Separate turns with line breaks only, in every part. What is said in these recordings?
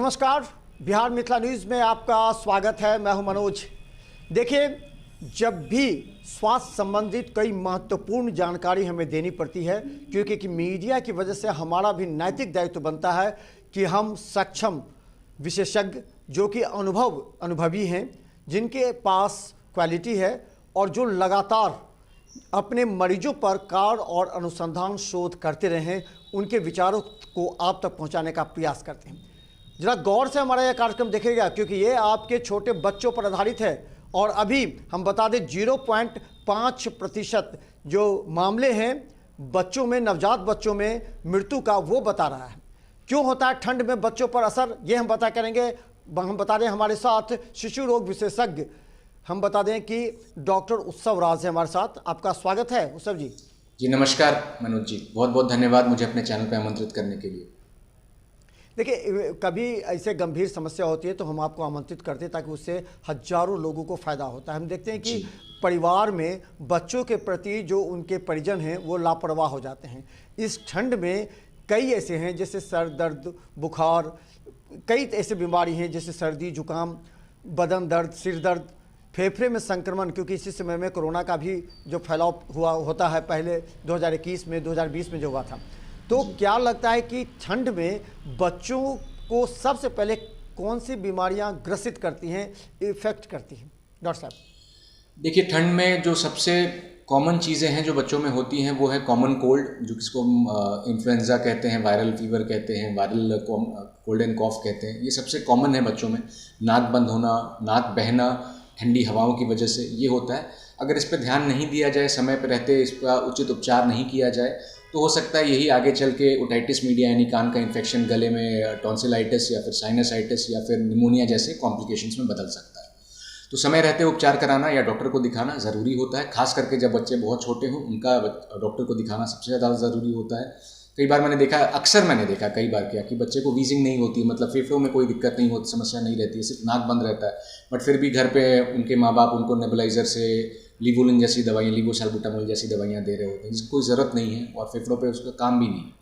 नमस्कार, बिहार मिथिला न्यूज़ में आपका स्वागत है। मैं हूं मनोज। देखिए, जब भी स्वास्थ्य संबंधित कई महत्वपूर्ण जानकारी हमें देनी पड़ती है, क्योंकि मीडिया की वजह से हमारा भी नैतिक दायित्व बनता है कि हम सक्षम विशेषज्ञ जो कि अनुभवी हैं, जिनके पास क्वालिटी है और जो लगातार अपने मरीजों पर कार्य और अनुसंधान शोध करते रहे, उनके विचारों को आप तक पहुंचाने का प्रयास करते हैं। जरा गौर से हमारा यह कार्यक्रम देखिएगा, क्योंकि ये आपके छोटे बच्चों पर आधारित है। और अभी हम बता दें 0.5% जो मामले हैं बच्चों में, नवजात बच्चों में मृत्यु का, वो बता रहा है। क्यों होता है ठंड में बच्चों पर असर, ये हम बता करेंगे। हम बता दें हमारे साथ शिशु रोग विशेषज्ञ, हम बता दें कि डॉक्टर उत्सव राज है हमारे साथ। आपका स्वागत है उत्सव जी।
जी नमस्कार मनोज जी, बहुत बहुत धन्यवाद मुझे अपने चैनल पर आमंत्रित करने के लिए।
देखिए, कभी ऐसे गंभीर समस्या होती है तो हम आपको आमंत्रित करते हैं, ताकि उससे हजारों लोगों को फ़ायदा होता है। हम देखते हैं कि परिवार में बच्चों के प्रति जो उनके परिजन हैं वो लापरवाह हो जाते हैं। इस ठंड में कई ऐसे हैं जैसे सर दर्द, बुखार, कई ऐसे बीमारी हैं जैसे सर्दी, जुकाम, बदन दर्द, सिर दर्द, फेफड़े में संक्रमण, क्योंकि इसी समय में कोरोना का भी जो फैलाव होता है, पहले 2021 में, 2020 में जो हुआ था। तो क्या लगता है कि ठंड में बच्चों को सबसे पहले कौन सी बीमारियां ग्रसित करती हैं, इफेक्ट करती हैं, डॉक्टर साहब?
देखिए, ठंड में जो सबसे कॉमन चीज़ें हैं जो बच्चों में होती हैं वो है कॉमन कोल्ड, जो किसको हम इन्फ्लुएंजा कहते हैं, वायरल फीवर कहते हैं, वायरल कोल्ड एंड कॉफ कहते हैं। ये सबसे कॉमन है बच्चों में। नाक बंद होना, नाक बहना ठंडी हवाओं की वजह से, ये होता है। अगर इस पर ध्यान नहीं दिया जाए, समय पर रहते इसका उचित उपचार नहीं किया जाए, तो हो सकता है यही आगे चल के ओटाइटिस मीडिया यानी कान का इन्फेक्शन, गले में टॉन्सिलाइटिस या फिर साइनसाइटिस या फिर निमोनिया जैसे कॉम्प्लिकेशंस में बदल सकता है। तो समय रहते उपचार कराना या डॉक्टर को दिखाना ज़रूरी होता है। खास करके जब बच्चे बहुत छोटे हों, उनका डॉक्टर को दिखाना सबसे ज़्यादा ज़रूरी होता है। कई बार मैंने देखा, अक्सर मैंने देखा कई बार क्या, कि बच्चे को वीजिंग नहीं होती, मतलब फेफड़ों में कोई दिक्कत नहीं होती, समस्या नहीं रहती है, सिर्फ नाक बंद रहता है, बट फिर भी घर पे उनके माँ बाप उनको नेबुलाइजर से लीवोलिन जैसी दवाइयाँ, लीवोसैल्बुटामोल जैसी दवाइयाँ दे रहे होते हैं, जिसकी कोई ज़रूरत नहीं है और फेफड़ों पे उसका काम भी नहीं है।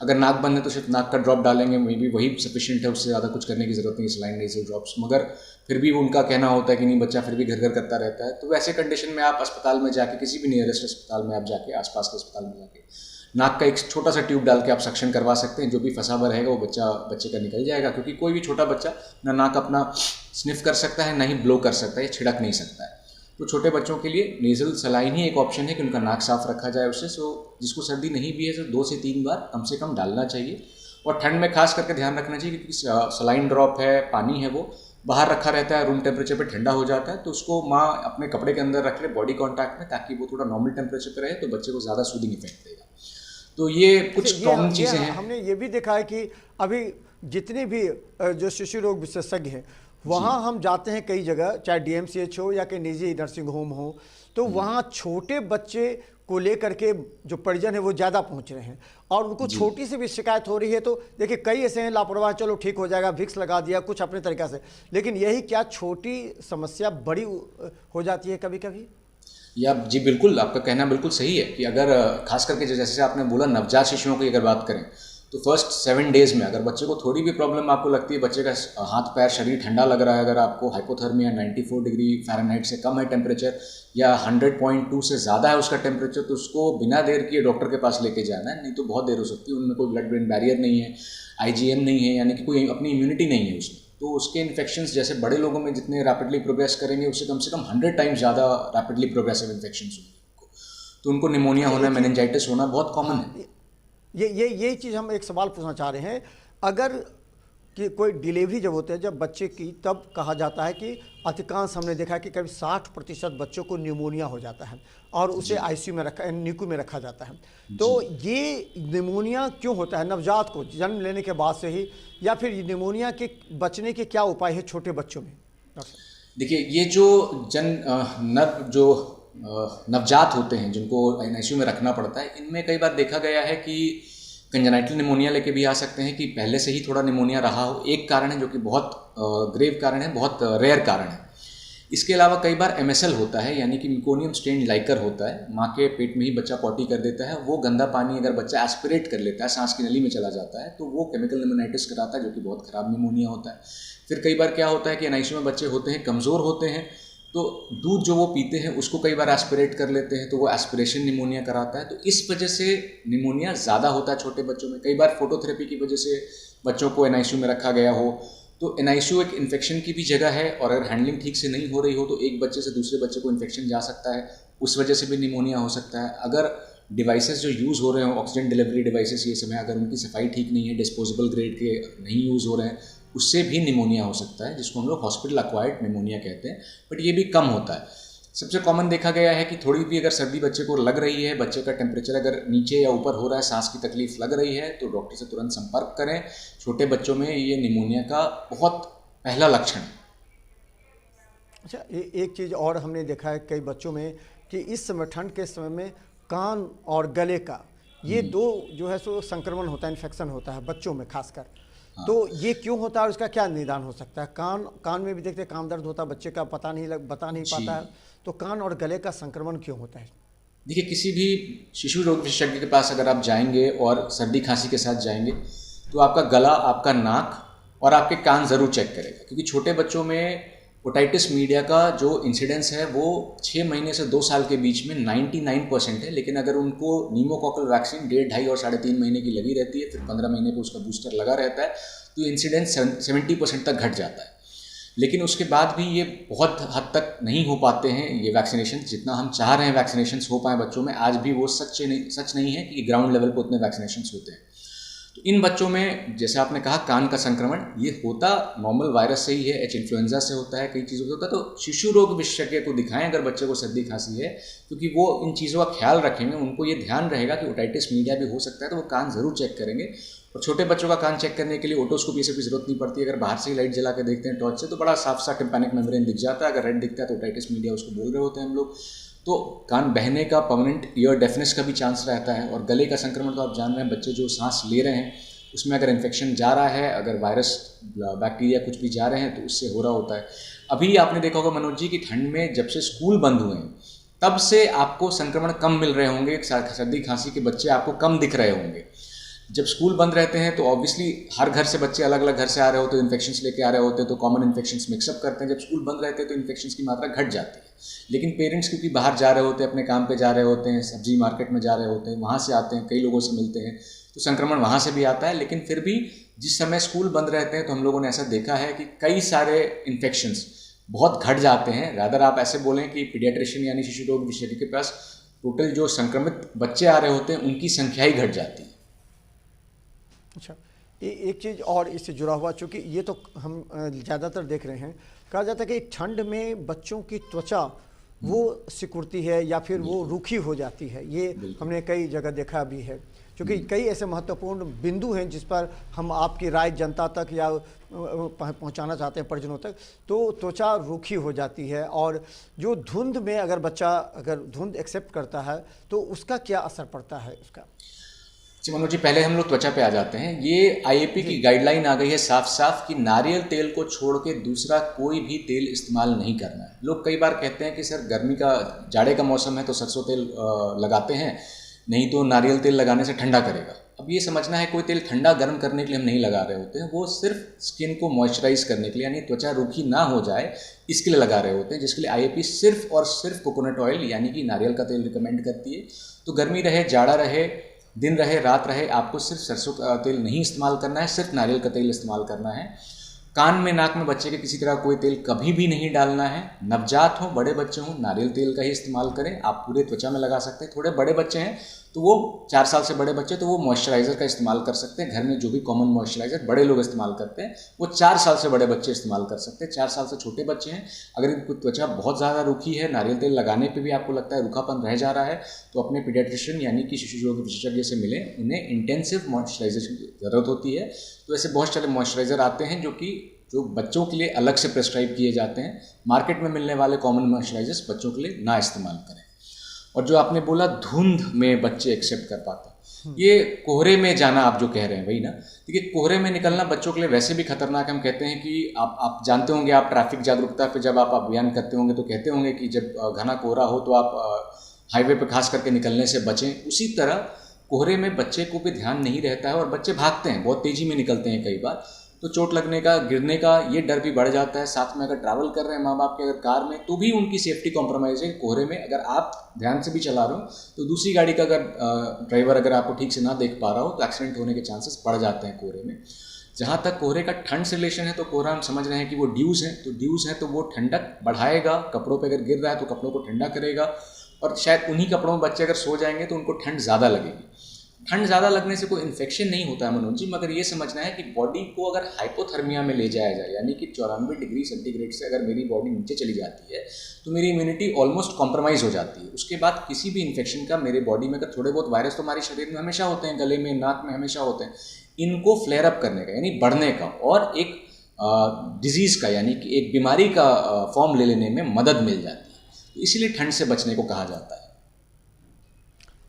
अगर नाक बंद है तो सिर्फ नाक का ड्रॉप डालेंगे, मे बी वही सफिशिएंट है, उससे ज़्यादा कुछ करने की ज़रूरत नहीं है, सलाइन नेज़ल ड्रॉप्स। मगर फिर भी उनका कहना होता है कि नहीं, बच्चा फिर भी घर घर करता रहता है। तो वैसे कंडीशन में आप अस्पताल में जाके, किसी भी नियरेस्ट अस्पताल में आप जाके, आसपास के अस्पताल में जाके नाक का एक छोटा सा ट्यूब डाल के आप सक्शन करवा सकते हैं। जो भी फंसा हुआ रहेगा वो बच्चे का निकल जाएगा, क्योंकि कोई भी छोटा बच्चा ना नाक अपना स्निफ कर सकता है, ना ही ब्लो कर सकता है, छिड़क नहीं सकता है। तो छोटे बच्चों के लिए नेज़ल सलाइन ही एक ऑप्शन है कि उनका नाक साफ रखा जाए उससे। सो जिसको सर्दी नहीं भी है तो 2 से 3 बार कम से कम डालना चाहिए। और ठंड में खास करके ध्यान रखना चाहिए, क्योंकि सलाइन ड्रॉप है, पानी है, वो बाहर रखा रहता है, रूम टेम्परेचर पे ठंडा हो जाता है, तो उसको माँ अपने कपड़े के अंदर रख ले बॉडी कॉन्टैक्ट में, ताकि वो थोड़ा नॉर्मल टेम्परेचर पे रहे, तो बच्चे को ज़्यादा सूदिंग इफेक्ट देगा। तो ये कुछ कॉमन चीज़ें हैं।
हमने ये भी देखा है कि अभी जितने भी जो शिशु रोग विशेषज्ञ हैं, वहाँ हम जाते हैं कई जगह, चाहे डीएमसीएच हो या कि निजी नर्सिंग होम हो, तो वहाँ छोटे बच्चे को लेकर के जो परिजन है वो ज़्यादा पहुँच रहे हैं और उनको छोटी सी भी शिकायत हो रही है। तो देखिए, कई ऐसे हैं लापरवाह, चलो ठीक हो जाएगा, विक्स लगा दिया कुछ अपने तरीक़ा से, लेकिन यही क्या छोटी समस्या बड़ी हो जाती है कभी कभी।
या जी बिल्कुल, आपका कहना बिल्कुल सही है कि अगर खास करके जैसे आपने बोला नवजात शिशुओं की अगर बात करें, तो फर्स्ट 7 डेज़ में अगर बच्चे को थोड़ी भी प्रॉब्लम आपको लगती है, बच्चे का हाथ पैर शरीर ठंडा लग रहा है, अगर आपको हाइपोथर्मिया 94 डिग्री फ़ारेनहाइट से कम है टेम्परेचर, या 100.2 से ज़्यादा है उसका टेम्परेचर, तो उसको बिना देर किए डॉक्टर के पास लेके जाना है। नहीं तो बहुत देर हो सकती है, उनमें कोई ब्लड ब्रेन बैरियर नहीं है, IgM नहीं है, यानी कि कोई अपनी इम्यूनिटी नहीं है उसमें। तो उसके इन्फेक्शंस जैसे बड़े लोगों में जितने रैपिडली प्रोग्रेस करेंगे, उससे कम 100 टाइम्स ज़्यादा रैपिडली प्रोग्रेसिव इन्फेक्शंस होंगे। तो उनको निमोनिया होना, मेनिंजाइटिस होना बहुत कॉमन है।
ये चीज़ हम एक सवाल पूछना चाह रहे हैं। अगर कि कोई डिलीवरी जब होते हैं जब बच्चे की, तब कहा जाता है कि अधिकांश हमने देखा है कि करीब 60% बच्चों को निमोनिया हो जाता है और उसे आईसीयू में NICU में रखा जाता है। तो ये निमोनिया क्यों होता है नवजात को जन्म लेने के बाद से ही, या फिर निमोनिया के बचने के क्या उपाय है छोटे बच्चों में?
देखिए, ये जो नवजात होते हैं जिनको ICU में रखना पड़ता है, इनमें कई बार देखा गया है कि कंजेनाइटल निमोनिया लेके भी आ सकते हैं, कि पहले से ही थोड़ा निमोनिया रहा हो। एक कारण है जो कि बहुत ग्रेव कारण है, बहुत रेयर कारण है। इसके अलावा कई बार MSL होता है, यानी कि मिकोनियम स्टेन्ड लाइकर होता है, माँ के पेट में ही बच्चा पॉटी कर देता है, वो गंदा पानी अगर बच्चा एस्पिरेट कर लेता है, सांस की नली में चला जाता है, तो वो केमिकल निमोनाइटिस कराता है, जो कि बहुत ख़राब निमोनिया होता है। फिर कई बार क्या होता है कि NICU में बच्चे होते हैं, कमज़ोर होते हैं, तो दूध जो वो पीते हैं उसको कई बार एस्पिरेट कर लेते हैं, तो वो एस्पिरेशन निमोनिया कराता है। तो इस वजह से निमोनिया ज़्यादा होता है छोटे बच्चों में। कई बार फोटोथेरेपी की वजह से बच्चों को NICU में रखा गया हो, तो NICU एक इन्फेक्शन की भी जगह है, और अगर हैंडलिंग ठीक से नहीं हो रही हो तो एक बच्चे से दूसरे बच्चे को इन्फेक्शन जा सकता है, उस वजह से भी निमोनिया हो सकता है। अगर डिवाइसेस जो यूज़ हो रहे हो, ऑक्सीजन डिलीवरी डिवाइसेस, ये सब है, अगर उनकी सफाई ठीक नहीं है, डिस्पोजेबल ग्रेड के नहीं यूज़ हो रहे हैं, उससे भी निमोनिया हो सकता है, जिसको हम लोग हॉस्पिटल एक्वायर्ड निमोनिया कहते हैं। बट ये भी कम होता है। सबसे कॉमन देखा गया है कि थोड़ी भी अगर सर्दी बच्चे को लग रही है, बच्चे का टेम्परेचर अगर नीचे या ऊपर हो रहा है, सांस की तकलीफ लग रही है, तो डॉक्टर से तुरंत संपर्क करें। छोटे बच्चों में ये निमोनिया का बहुत पहला लक्षण।
अच्छा, एक चीज़ और हमने देखा है कई बच्चों में कि इस समय ठंड के समय में कान और गले का ये दो जो है सो संक्रमण होता है, इन्फेक्शन होता है बच्चों में खासकर। तो ये क्यों होता है और इसका क्या निदान हो सकता है? कान में भी देखते हैं कान दर्द होता है, बच्चे का बता नहीं पाता है, तो कान और गले का संक्रमण क्यों होता है?
देखिए, किसी भी शिशु रोग विशेषज्ञ के पास अगर आप जाएंगे और सर्दी खांसी के साथ जाएंगे, तो आपका गला, आपका नाक और आपके कान ज़रूर चेक करेगा, क्योंकि छोटे बच्चों में ओटाइटिस मीडिया का जो इंसिडेंस है वो 6 महीने से 2 साल के बीच में 99% है। लेकिन अगर उनको नीमोकॉकल वैक्सीन 1.5, 2.5 और 3.5 महीने की लगी रहती है, फिर 15 महीने पर उसका बूस्टर लगा रहता है, तो इंसिडेंस 70% तक घट जाता है। लेकिन उसके बाद भी ये बहुत हद तक नहीं हो पाते हैं ये वैक्सीनेशन, जितना हम चाह रहे हैं वैक्सीनेशन हो पाए बच्चों में, आज भी वो सच नहीं है कि ग्राउंड लेवल पर उतने वैक्सीनेशन होते हैं। तो इन बच्चों में, जैसे आपने कहा, कान का संक्रमण ये होता नॉर्मल वायरस से ही है, H इन्फ्लुएंजा से होता है, कई चीज़ों से होता है। तो शिशु रोग विशेषज्ञ को दिखाएं अगर बच्चे को सर्दी खांसी है, क्योंकि वो इन चीज़ों का ख्याल रखेंगे, उनको ये ध्यान रहेगा कि ओटाइटिस मीडिया भी हो सकता है, तो वो कान ज़रूर चेक करेंगे। और छोटे बच्चों का कान चेक करने के लिए ओटोस्कोपी से भी जरूरत नहीं पड़ती है। अगर बाहर से ही लाइट जला के देखते हैं टॉर्च से, तो बड़ा साफ सा टिम्पैनिक मेम्ब्रेन दिख जाता है। अगर रेड दिखता है तो ओटाइटिस मीडिया उसको बोल रहे होते हैं हम लोग। तो कान बहने का, परमानेंट ईयर डेफनेस का भी चांस रहता है। और गले का संक्रमण तो आप जान रहे हैं, बच्चे जो सांस ले रहे हैं उसमें अगर इन्फेक्शन जा रहा है, अगर वायरस, बैक्टीरिया कुछ भी जा रहे हैं, तो उससे हो रहा होता है। अभी आपने देखा होगा मनोज जी कि ठंड में जब से स्कूल बंद हुए हैं, तब से आपको संक्रमण कम मिल रहे होंगे, सर्दी खांसी के बच्चे आपको कम दिख रहे होंगे। जब स्कूल बंद रहते हैं तो ऑब्वियसली हर घर से बच्चे अलग अलग घर से आ रहे होते हैं, इन्फेक्शंस लेके आ रहे होते हैं, तो कॉमन इन्फेक्शंस मिक्सअप करते हैं। जब स्कूल बंद रहते हैं तो इन्फेक्शंस की मात्रा घट जाती है। लेकिन पेरेंट्स क्योंकि बाहर जा रहे होते हैं, अपने काम पे जा रहे होते हैं, सब्जी मार्केट में जा रहे होते हैं, वहाँ से आते हैं, कई लोगों से मिलते हैं, तो संक्रमण वहाँ से भी आता है। लेकिन फिर भी जिस समय स्कूल बंद रहते हैं तो हम लोगों ने ऐसा देखा है कि कई सारे इन्फेक्शंस बहुत घट जाते हैं। रादर आप ऐसे बोलें कि पीडियाट्रिशियन यानी शिशु रोग विशेषज्ञ के पास टोटल जो संक्रमित बच्चे आ रहे होते हैं उनकी संख्या ही घट जाती है।
अच्छा, एक चीज़ और इससे जुड़ा हुआ, चूँकि ये तो हम ज़्यादातर देख रहे हैं, कहा जाता है कि ठंड में बच्चों की त्वचा वो सिकुड़ती है या फिर वो रूखी हो जाती है। ये हमने कई जगह देखा भी है, क्योंकि कई ऐसे महत्वपूर्ण बिंदु हैं जिस पर हम आपकी राय जनता तक या पहुंचाना चाहते हैं परिजनों तक। तो त्वचा रूखी हो जाती है, और जो धुंध में अगर बच्चा धुंध एक्सेप्ट करता है तो उसका क्या असर पड़ता है उसका?
मनोज जी, पहले हम लोग त्वचा पे आ जाते हैं। ये IAP की गाइडलाइन आ गई है साफ साफ कि नारियल तेल को छोड़ के दूसरा कोई भी तेल इस्तेमाल नहीं करना है। लोग कई बार कहते हैं कि सर गर्मी का, जाड़े का मौसम है तो सरसों तेल लगाते हैं, नहीं तो नारियल तेल लगाने से ठंडा करेगा। अब ये समझना है, कोई तेल ठंडा गर्म करने के लिए हम नहीं लगा रहे होते हैं, वो सिर्फ स्किन को मॉइस्चराइज करने के लिए, यानी त्वचा रूखी ना हो जाए इसके लिए लगा रहे होते हैं, जिसके लिए IAP सिर्फ और सिर्फ कोकोनट ऑयल यानी कि नारियल का तेल रिकमेंड करती है। तो गर्मी रहे, जाड़ा रहे, दिन रहे, रात रहे, आपको सिर्फ सरसों का तेल नहीं इस्तेमाल करना है, सिर्फ नारियल का तेल इस्तेमाल करना है। कान में, नाक में बच्चे के किसी तरह कोई तेल कभी भी नहीं डालना है। नवजात हो, बड़े बच्चे हों, नारियल तेल का ही इस्तेमाल करें। आप पूरे त्वचा में लगा सकते हैं। थोड़े बड़े बच्चे हैं तो वो 4 साल से बड़े बच्चे, तो वो मॉइस्चराइज़र का इस्तेमाल कर सकते हैं। घर में जो भी कॉमन मॉइस्चराइज़र बड़े लोग इस्तेमाल करते हैं वो 4 साल से बड़े बच्चे इस्तेमाल कर सकते हैं। 4 साल से छोटे बच्चे हैं, अगर इनकी त्वचा बहुत ज़्यादा रूखी है, नारियल तेल लगाने पर भी आपको लगता है रूखापन रह जा रहा है, तो अपने पीडियाट्रिशियन यानी कि शिशु रोग विशेषज्ञ से मिलें। उन्हें इंटेंसिव मॉइस्चराइजेशन की ज़रूरत होती है। तो ऐसे बहुत सारे मॉइस्चराइज़र आते हैं जो बच्चों के लिए अलग से प्रेस्क्राइब किए जाते हैं। मार्केट में मिलने वाले कॉमन मॉइस्चराइजर्स बच्चों के लिए ना इस्तेमाल करें। और जो आपने बोला धुंध में बच्चे एक्सेप्ट कर पाते हैं, ये कोहरे में जाना आप जो कह रहे हैं वही ना। देखिए कोहरे में निकलना बच्चों के लिए वैसे भी खतरनाक है। हम कहते हैं कि आप जानते होंगे, आप ट्रैफिक जागरूकता पे जब आप अभियान करते होंगे तो कहते होंगे कि जब घना कोहरा हो तो आप हाईवे पे खास करके निकलने से बचें। उसी तरह कोहरे में बच्चे को भी ध्यान नहीं रहता है और बच्चे भागते हैं, बहुत तेज़ी में निकलते हैं कई बार, तो चोट लगने का, गिरने का ये डर भी बढ़ जाता है। साथ में अगर ट्रैवल कर रहे हैं माँ बाप के अगर कार में तो भी उनकी सेफ्टी कॉम्प्रोमाइज़ है। कोहरे में अगर आप ध्यान से भी चला रहे हो तो दूसरी गाड़ी का अगर ड्राइवर अगर आपको ठीक से ना देख पा रहा हो तो एक्सीडेंट होने के चांसेस बढ़ जाते हैं कोहरे में। जहाँ तक कोहरे का ठंड से रिलेशन है तो कोहरा हम समझ रहे हैं कि वो ड्यूज़ है, तो ड्यूज़ है तो वो ठंडक बढ़ाएगा, कपड़ों पर अगर गिर रहा है तो कपड़ों को ठंडा करेगा और शायद उन्हीं कपड़ों में बच्चे अगर सो जाएंगे तो उनको ठंड ज़्यादा लगेगी। ठंड ज़्यादा लगने से कोई इन्फेक्शन नहीं होता है मनोज जी, मगर ये समझना है कि बॉडी को अगर हाइपोथर्मिया में ले जाया जाए, यानी कि 94 डिग्री सेंटीग्रेड से अगर मेरी बॉडी नीचे चली जाती है तो मेरी इम्यूनिटी ऑलमोस्ट कॉम्प्रोमाइज़ हो जाती है। उसके बाद किसी भी इन्फेक्शन का मेरे बॉडी में अगर थोड़े बहुत वायरस तो हमारे शरीर में हमेशा होते हैं, गले में, नाक में हमेशा होते हैं, इनको फ्लेयर अप करने का यानी बढ़ने का और एक डिजीज़ का यानी कि एक बीमारी का फॉर्म ले लेने में मदद मिल जाती है, तो इसीलिए ठंड से बचने को कहा जाता है।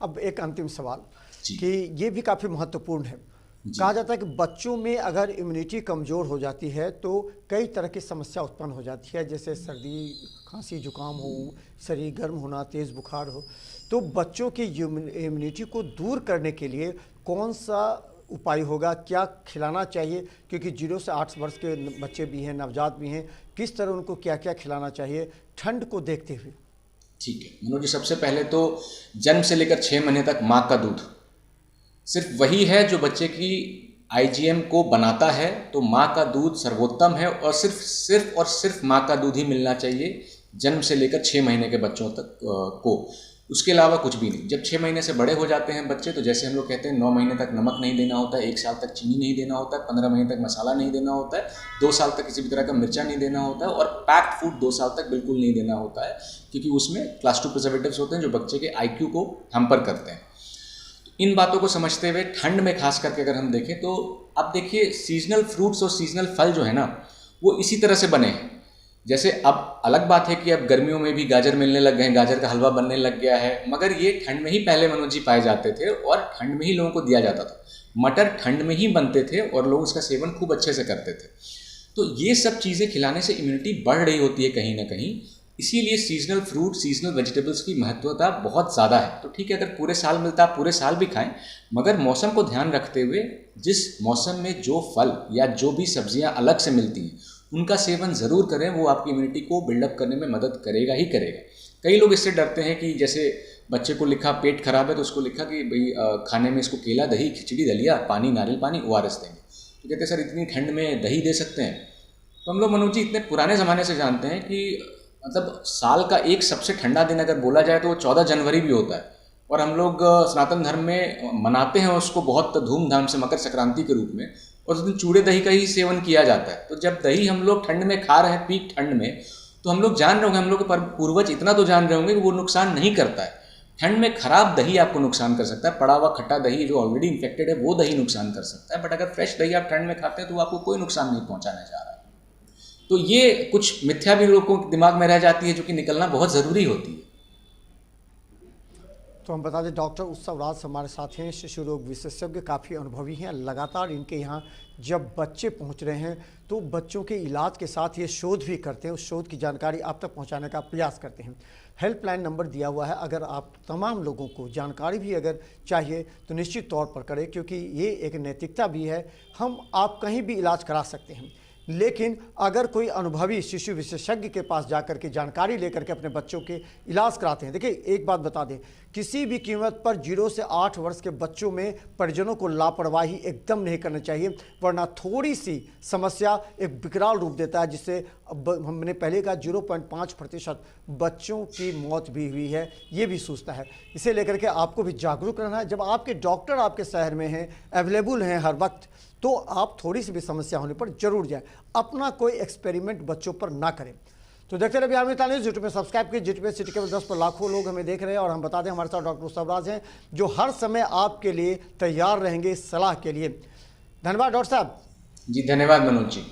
अब एक अंतिम सवाल कि ये भी काफ़ी महत्वपूर्ण है। कहा जाता है कि बच्चों में अगर इम्यूनिटी कमज़ोर हो जाती है तो कई तरह की समस्या उत्पन्न हो जाती है, जैसे सर्दी, खांसी, जुकाम हो, शरीर गर्म होना, तेज़ बुखार हो। तो बच्चों की इम्यूनिटी को दूर करने के लिए कौन सा उपाय होगा, क्या खिलाना चाहिए? क्योंकि 0 से 8 वर्ष के बच्चे भी हैं, नवजात भी हैं, किस तरह उनको क्या क्या खिलाना चाहिए ठंड को देखते हुए?
ठीक है मनोज जी, सबसे पहले तो जन्म से लेकर 6 महीने तक माँ का दूध सिर्फ वही है जो बच्चे की आईजीएम को बनाता है, तो माँ का दूध सर्वोत्तम है और सिर्फ माँ का दूध ही मिलना चाहिए जन्म से लेकर 6 महीने के बच्चों तक को, उसके अलावा कुछ भी नहीं। जब 6 महीने से बड़े हो जाते हैं बच्चे तो जैसे हम लोग कहते हैं 9 महीने तक नमक नहीं देना होता है, 1 साल तक चीनी नहीं देना होता है, 15 महीने तक मसाला नहीं देना होता है, 2 साल तक किसी भी तरह का मिर्चा नहीं देना होता है और पैक्ड फूड 2 साल तक बिल्कुल नहीं देना होता है, क्योंकि उसमें क्लास 2 प्रिजर्वेटिव्स होते हैं जो बच्चे के IQ को हैम्पर करते हैं। इन बातों को समझते हुए ठंड में खास करके अगर हम देखें तो अब देखिए सीजनल फ्रूट्स और सीजनल फल जो है ना वो इसी तरह से बने हैं। जैसे अब अलग बात है कि अब गर्मियों में भी गाजर मिलने लग गए हैं, गाजर का हलवा बनने लग गया है, मगर ये ठंड में ही पहले मनोज जी पाए जाते थे और ठंड में ही लोगों को दिया जाता था। मटर ठंड में ही बनते थे और लोग उसका सेवन खूब अच्छे से करते थे। तो ये सब चीज़ें खिलाने से इम्यूनिटी बढ़ रही होती है कहीं ना कहीं, इसीलिए सीजनल फ्रूट, सीजनल वेजिटेबल्स की महत्वता बहुत ज़्यादा है। तो ठीक है, अगर पूरे साल मिलता है पूरे साल भी खाएं, मगर मौसम को ध्यान रखते हुए जिस मौसम में जो फल या जो भी सब्जियां अलग से मिलती हैं उनका सेवन ज़रूर करें, वो आपकी इम्यूनिटी को बिल्डअप करने में मदद करेगा ही करेगा। कई लोग इससे डरते हैं कि जैसे बच्चे को लिखा पेट खराब है तो उसको लिखा कि भाई खाने में इसको केला, दही, खिचड़ी, दलिया, पानी, नारियल पानी, ORS देंगे। तो कहते हैं सर इतनी ठंड में दही दे सकते हैं? तो हम लोग मनोज जी इतने पुराने ज़माने से जानते हैं कि मतलब साल का एक सबसे ठंडा दिन अगर बोला जाए तो वो 14 जनवरी भी होता है और हम लोग सनातन धर्म में मनाते हैं उसको बहुत धूमधाम से मकर संक्रांति के रूप में, और उस दिन चूड़े दही का ही सेवन किया जाता है। तो जब दही हम लोग ठंड में खा रहे हैं, पीक ठंड में, तो हम लोग जान रहे होंगे, हम लोग के पूर्वज इतना तो जान रहे होंगे कि वो नुकसान नहीं करता है। ठंड में खराब दही आपको नुकसान कर सकता है, पड़ा हुआ खट्टा दही जो ऑलरेडी इन्फेक्टेड है वो दही नुकसान कर सकता है, बट अगर फ्रेश दही आप ठंड में खाते हैं तो आपको कोई नुकसान नहीं पहुँचाने जा रहा है। तो ये कुछ मिथ्या भी लोगों के दिमाग में रह जाती है जो कि निकलना बहुत ज़रूरी होती है।
तो हम बता दें डॉक्टर उत्सव राज हमारे साथ हैं, शिशु रोग विशेषज्ञ, काफ़ी अनुभवी हैं। लगातार इनके यहाँ जब बच्चे पहुँच रहे हैं तो बच्चों के इलाज के साथ ये शोध भी करते हैं, उस शोध की जानकारी आप तक पहुँचाने का प्रयास करते हैं। हेल्पलाइन नंबर दिया हुआ है, अगर आप तमाम लोगों को जानकारी भी अगर चाहिए तो निश्चित तौर पर करें, क्योंकि ये एक नैतिकता भी है। हम आप कहीं भी इलाज करा सकते हैं, लेकिन अगर कोई अनुभवी शिशु विशेषज्ञ के पास जाकर के जानकारी लेकर के अपने बच्चों के इलाज कराते हैं। देखिए एक बात बता दें, किसी भी कीमत पर 0 से 8 वर्ष के बच्चों में परिजनों को लापरवाही एकदम नहीं करनी चाहिए, वरना थोड़ी सी समस्या एक विकराल रूप देता है, जिससे हमने पहले कहा 0.5% बच्चों की मौत भी हुई है, ये भी सूचना है। इसे लेकर के आपको भी जागरूक रहना है। जब आपके डॉक्टर आपके शहर में हैं, अवेलेबल हैं हर वक्त, तो आप थोड़ी सी भी समस्या होने पर जरूर जाएं। अपना कोई एक्सपेरिमेंट बच्चों पर ना करें। तो देखते रहिए बिहार में न्यूज़, यूट्यूब में सब्सक्राइब कीजिए। यूट्यूब सिटी केबल 10 पर लाखों लोग हमें देख रहे हैं, और हम बता दें हमारे साथ डॉक्टर उत्सव राज हैं जो हर समय आपके लिए तैयार रहेंगे सलाह के लिए। धन्यवाद डॉक्टर साहब।
जी धन्यवाद मनोज जी।